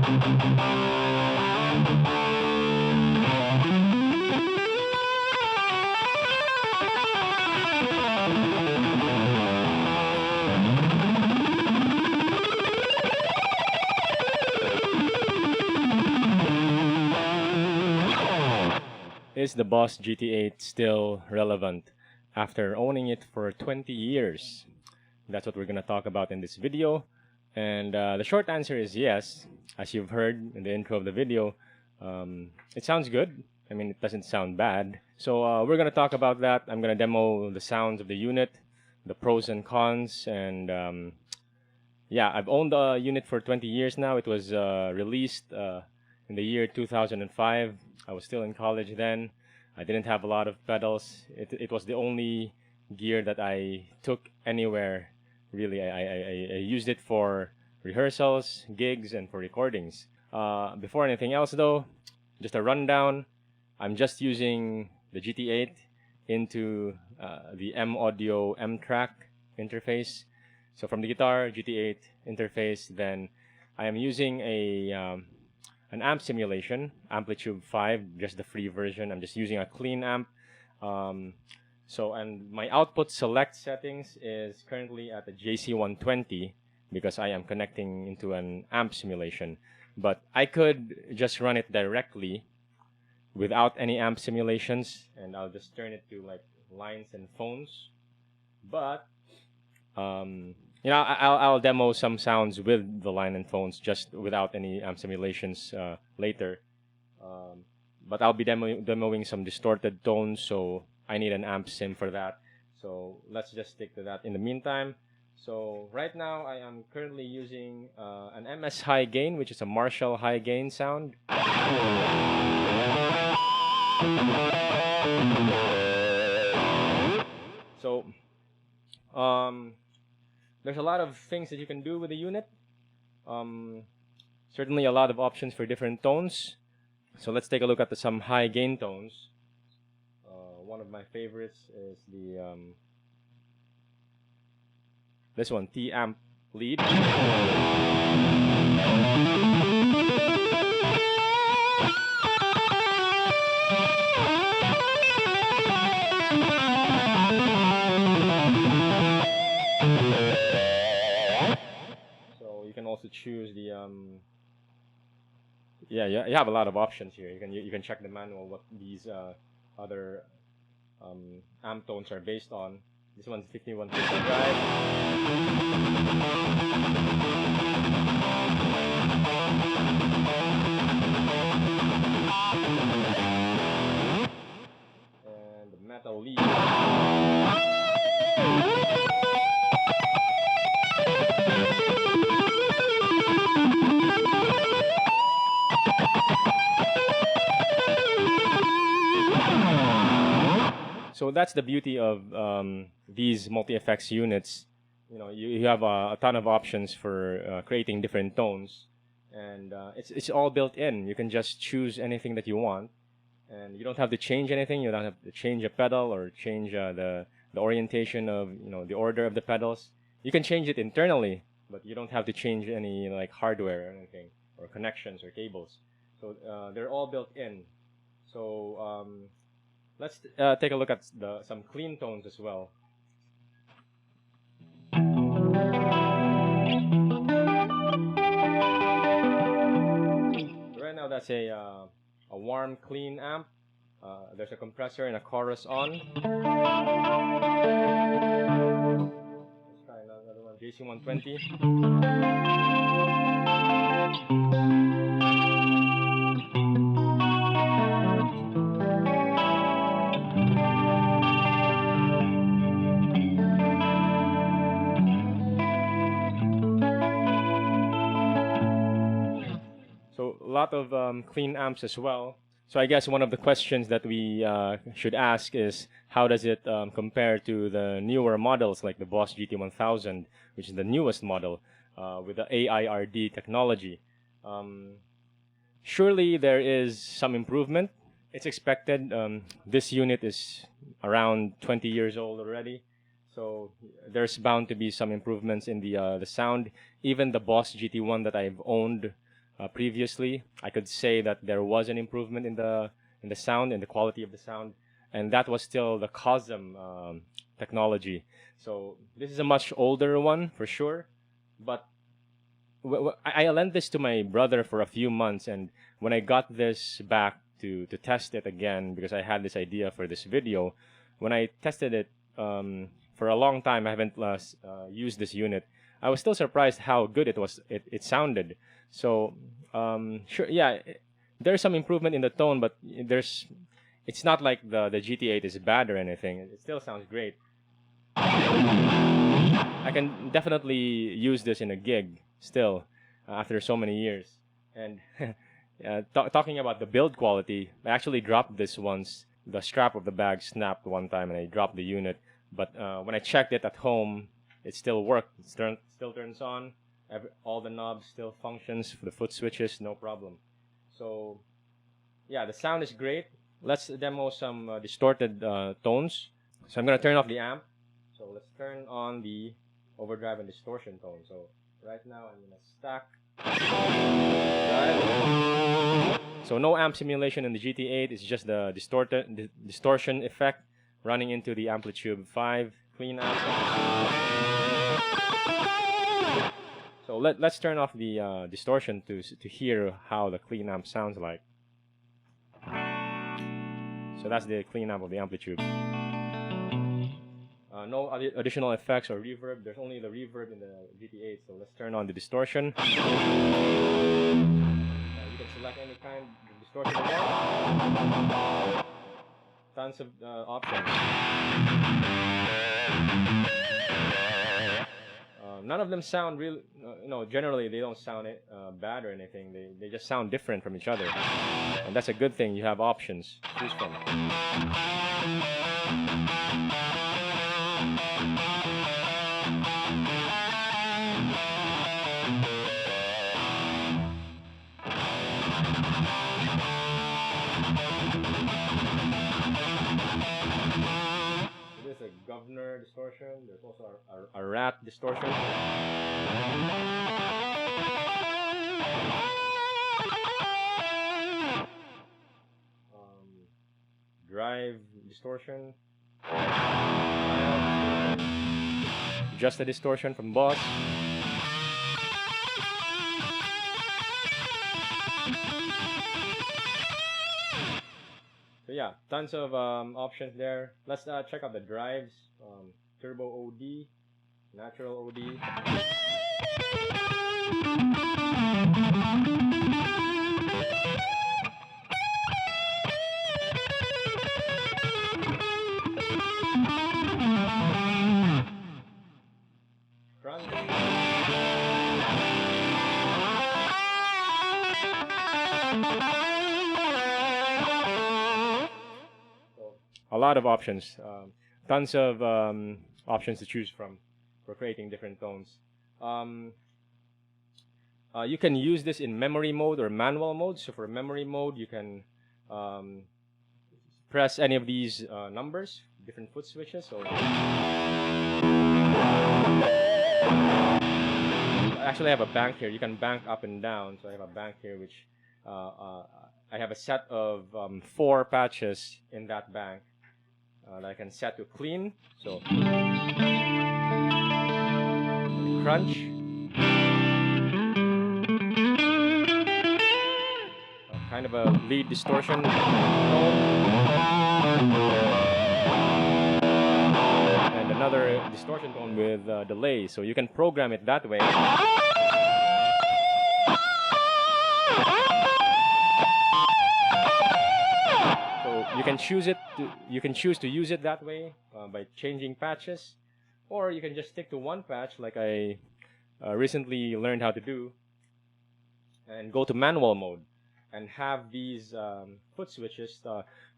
Is the Boss GT-8 still relevant after owning it for 20 years? That's what we're going to talk about in this video. And the short answer is yes. As you've heard in the intro of the video, it sounds good. I mean, it doesn't sound bad. So we're going to talk about that. I'm going to demo the sounds of the unit, the pros and cons, and yeah, I've owned the unit for 20 years now. It was released in the year 2005. I was still in college then. I didn't have a lot of pedals. It was the only gear that I took anywhere, really. I used it for rehearsals, gigs, and for recordings. Before anything else though, just a rundown. I'm just using the GT-8 into the M-Audio M-Track interface. So from the guitar, GT-8 interface, then I am using an amp simulation, Amplitude 5, just the free version. I'm just using a clean amp. And my output select settings is currently at the JC120 because I am connecting into an amp simulation. But I could just run it directly without any amp simulations, and I'll just turn it to like lines and phones. But you know, I'll demo some sounds with the line and phones just without any amp simulations later. But I'll be demoing some distorted tones, so I need an amp sim for that. So let's just stick to that in the meantime. So right now I am currently using an MS high gain, which is a Marshall high gain sound. So there's a lot of things that you can do with the unit. Certainly a lot of options for different tones. So let's take a look at some high gain tones. One of my favorites is this one, T-Amp lead. Also choose the yeah, you have a lot of options here. You can check the manual what these other amp tones are based on. This one's 5150 drive. And the metal lead. So that's the beauty of these multi-effects units. You know, you have a ton of options for creating different tones, and it's all built in. You can just choose anything that you want, and you don't have to change anything. You don't have to change a pedal or change the orientation of, you know, the order of the pedals. You can change it internally, but you don't have to change any like hardware or anything, or connections or cables. So they're all built in. So let's take a look at some clean tones as well. Right now that's a warm clean amp. There's a compressor and a chorus on. Let's try another one, JC120. So a lot of clean amps as well. So I guess one of the questions that we should ask is, how does it compare to the newer models like the Boss GT-1000, which is the newest model with the AIRD technology? Surely there is some improvement. It's expected. This unit is around 20 years old already, so there's bound to be some improvements in the sound. Even the Boss GT1 that I've owned previously, I could say that there was an improvement in the sound and the quality of the sound, and that was still the COSM technology. So this is a much older one for sure, but I lent this to my brother for a few months, and when I got this back to test it again, because I had this idea for this video, when I tested it for a long time, I haven't used this unit. I was still surprised how good it sounded. So sure, yeah, there's some improvement in the tone, but it's not like the GT-8 is bad or anything. It still sounds great. I can definitely use this in a gig still after so many years. And talking about the build quality, I actually dropped this once. The strap of the bag snapped one time, and I dropped the unit. But when I checked it at home, it still worked. It still turns on. All the knobs still functions for the foot switches, no problem. So yeah, the sound is great. Let's demo some distorted tones. So I'm gonna turn off the amp. So let's turn on the overdrive and distortion tone. So right now I'm gonna stack drive. So no amp simulation in the GT-8. It's just the distortion effect running into the Amplitube 5 clean amp. So let's turn off the distortion to hear how the clean amp sounds like. So that's the clean amp of the Amplitube. No additional effects or reverb. There's only the reverb in the GT-8. So let's turn on the distortion. You can select any kind of distortion you want. Tons of options. None of them sound real. Generally they don't sound bad or anything. They just sound different from each other, and that's a good thing. You have options to choose from. Governor distortion. There's also a rat distortion. Drive distortion. Just a distortion from Boss. So yeah, tons of options there. Let's check out the drives. Turbo OD, natural OD. Front. A lot of options. Tons of options to choose from for creating different tones. You can use this in memory mode or manual mode. So for memory mode, you can press any of these numbers, different foot switches. So I actually have a bank here. You can bank up and down. So I have a bank here, which I have a set of 4 patches in that bank. That I can set to clean. So crunch, kind of a lead distortion tone, and another distortion tone with delay. So you can program it that way. You can choose it. You can choose to use it that way by changing patches, or you can just stick to one patch, like I recently learned how to do, and go to manual mode and have these foot switches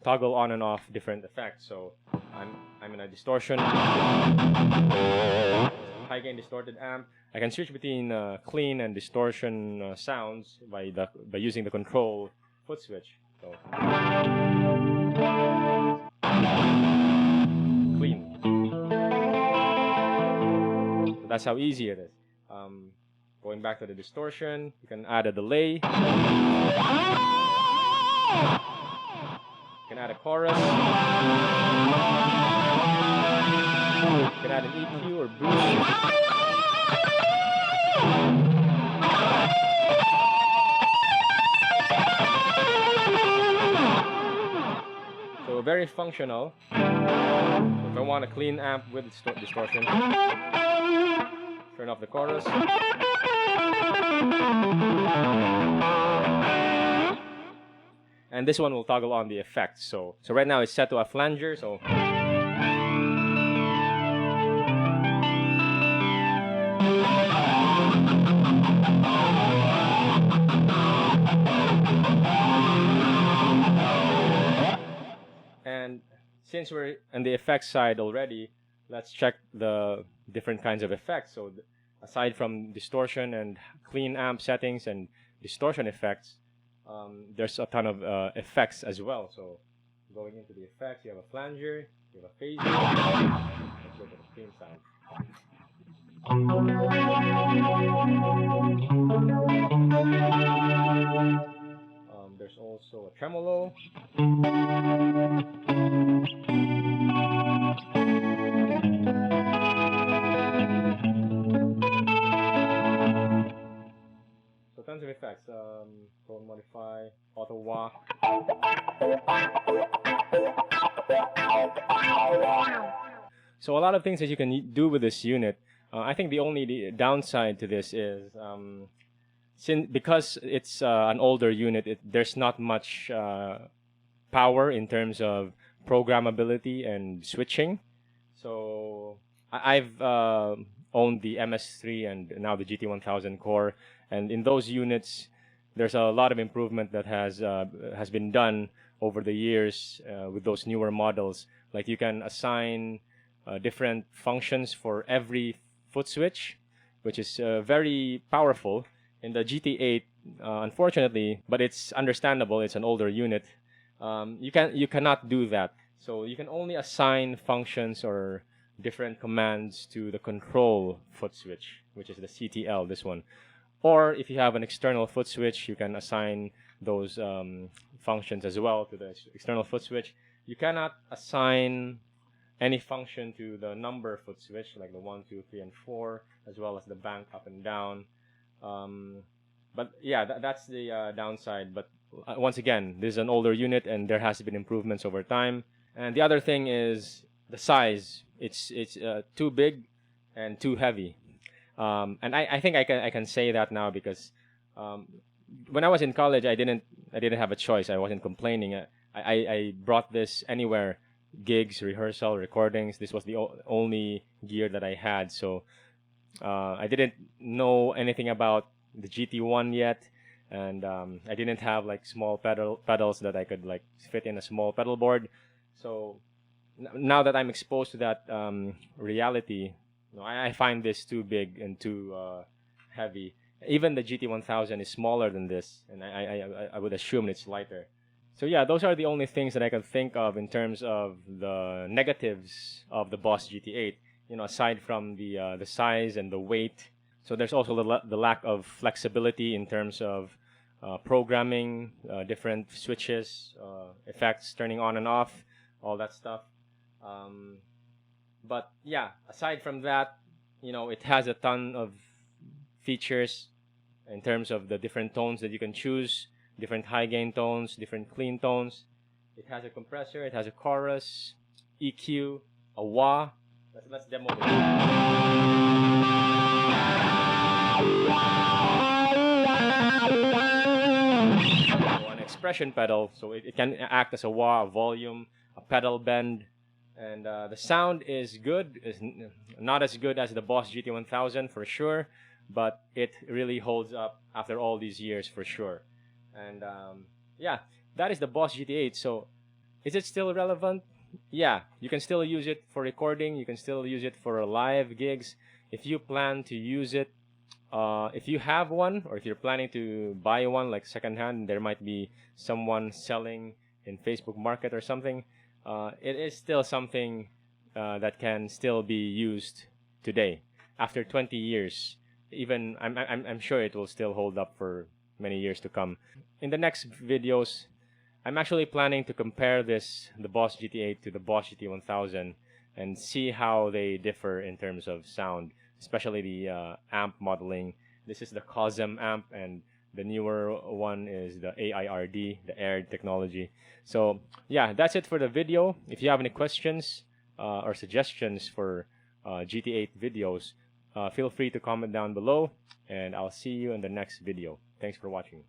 toggle on and off different effects. So I'm in a distortion, high gain distorted amp. I can switch between clean and distortion sounds by using the control foot switch. So clean. So that's how easy it is. Going back to the distortion, you can add a delay. You can add a chorus. You can add an EQ or boost. So very functional. So if I want a clean amp with distortion, turn off the chorus. And this one will toggle on the effects. So right now it's set to a flanger. So and since we're on the effects side already, let's check the different kinds of effects. So aside from distortion and clean amp settings and distortion effects, there's a ton of effects as well. So going into the effects, you have a flanger, you have a phaser. Let's look at the clean sound. There's also a tremolo. So tons of effects. Tone modify, auto walk. So a lot of things that you can do with this unit. I think the only downside to this is because it's an older unit, there's not much power in terms of programmability and switching. So I've owned the MS3 and now the GT-1000 core, and in those units, there's a lot of improvement that has been done over the years with those newer models. Like you can assign different functions for every foot switch, which is very powerful. In the GT-8, unfortunately, but it's understandable, it's an older unit, you cannot do that. So you can only assign functions or different commands to the control foot switch, which is the CTL, this one. Or if you have an external foot switch, you can assign those functions as well to the external foot switch. You cannot assign any function to the number foot switch, like the 1, 2, 3, and 4, as well as the bank up and down. But yeah, that's the downside. But once again, this is an older unit, and there has been improvements over time. And the other thing is the size. It's too big and too heavy. And I think I can say that now because when I was in college, I didn't have a choice. I wasn't complaining. I brought this anywhere, gigs, rehearsal, recordings. This was the only gear that I had. So I didn't know anything about the GT1 yet, and I didn't have like small pedals that I could like fit in a small pedal board. So now that I'm exposed to that reality, I find this too big and too heavy. Even the GT-1000 is smaller than this, and I would assume it's lighter. So yeah, those are the only things that I can think of in terms of the negatives of the Boss GT-8. Aside from the size and the weight. So there's also the lack of flexibility in terms of programming, different switches, effects, turning on and off, all that stuff. But yeah, aside from that, it has a ton of features in terms of the different tones that you can choose, different high gain tones, different clean tones. It has a compressor, it has a chorus, EQ, a wah. Let's demo this. So an expression pedal, so it can act as a wah, a volume, a pedal bend, and the sound is good. It's not as good as the Boss GT-1000 for sure, but it really holds up after all these years for sure. And yeah, that is the Boss GT-8. So is it still relevant? Yeah, you can still use it for recording. You can still use it for live gigs. If you plan to use it, if you have one, or if you're planning to buy one like secondhand, there might be someone selling in Facebook Market or something. It is still something that can still be used today after 20 years. even I'm sure it will still hold up for many years to come. In the next videos, I'm actually planning to compare the Boss GT-8 to the Boss GT-1000 and see how they differ in terms of sound, especially the amp modeling. This is the COSM amp, and the newer one is the AIRD, the AIR technology. So yeah, that's it for the video. If you have any questions or suggestions for GT-8 videos, feel free to comment down below, and I'll see you in the next video. Thanks for watching.